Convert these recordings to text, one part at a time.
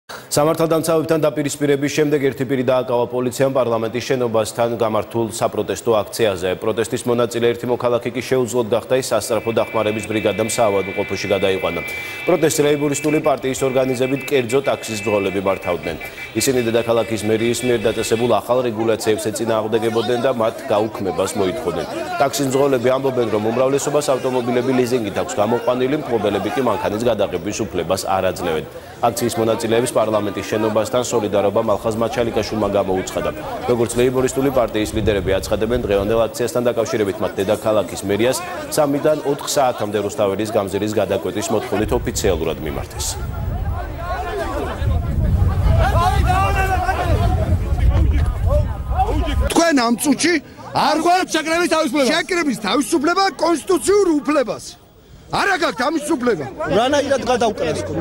სამართალდამცავებთან დაპირისპირების შემდეგ ერთი პირი დააკავა პოლიციამ პარლამენტის შენობასთან გამართულ საპროტესტო აქციაზე. პროტესტის მონაწილე ერთი მოქალაქე კი შეუძლოდ გახდა ის სასწრაფო დახმარების ბრიგადამ საავადმყოფოში გადაიყვანა. პროტესტს ლეიბორისტული პარტიის ორგანიზებით კერძო ტაქსის მძღოლები მართავდნენ. ისინი დედაქალაქის მერიის მიერ დაწესებულ ახალ რეგულაციებს ეწინააღმდეგებოდნენ და მათ გაუქმებას მოითხოვდნენ. ტაქსის მძღოლები ამბობენ, რომ უმრავლესობას ავტომობილები ლიზინგით აქვს გამოყვანილი, მფლობელები კი მანქანის გადაღების უფლებას არ აძლევენ. აქციის მონაწილეებს პარლამენტის შენობასთან სოლიდარობა მალხაზ მაჩალიკაშვილმა გამოუცხადა. როგორც ლეიბორისტული პარტიის ლიდერები აცხადებენ, დღევანდელ აქციასთან დაკავშირებით მათ დედაქალაქის მერიას 3-დან 4 საათამდე რუსთაველის გამზირის გადაკვეთის მოთხოვნით ოფიციალურად მიმართეს. თქვენ ამ წუთში არ გვაქვს შეკრების თავისუფლება კონსტიტუციურ უფლებას. არა გაქვთ ამის უფლება. რანაირად გადავკრას ხომ?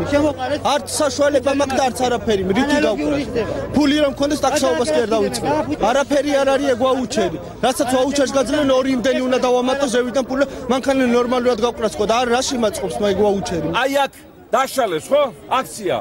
არც საშუალება მაქვს და არც არაფერი. რითი გავკრას? ფული რომ მქონდეს ტაქსაობას კი არ დავიწყე. არაფერი არ არის ეგვაუჩერი. რასაც ვაუჩერს გაძლევენ ორი იმდენი უნდა დავამატო ზევიდან ფული. მანქანა ნორმალურად გავკრას ხო და არ რაში მაწყობს მაგ ვაუჩერი. აი აქ დაშალეს ხო? აქცია.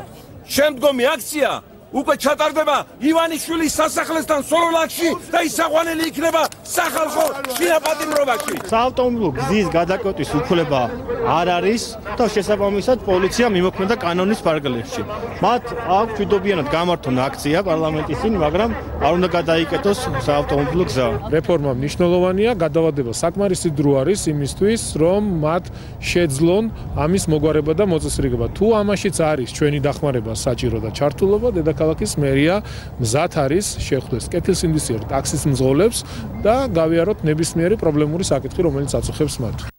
შემდგომი აქცია უკვე ჩატარდება ივანიშვილის სასახლესთან სოლოლაკში და ის საყვანელი იქნება სახალხო შინაპატიმრობაში. საავტომობილო გზის გადაკვეთის უფლება არ არის და შესაბამისად პოლიცია მიმოქმედა კანონის პარაგრაფში. მათ აქვს მშვიდობიანად გამართონ აქცია პარლამენტის წინ, მაგრამ არ უნდა გადაიკეტოს საავტომობილო გზა. რეფორმა მნიშვნელოვანია, გადავადება საკმარისი დრო არის იმისთვის, რომ მათ შეძლონ ამის მოგვარება და მოწესრიგება. თუ ამაშიც არის ჩვენი დახმარება საჭირო და ჩართულობა, დედაქალაქის მერია მზად არის შეხვდეს კეთილსინდისიერ ტაქსის მძღოლებს და გავიაროთ ნებისმიერი პრობლემური საკითხი, რომელიც აწუხებს მათ.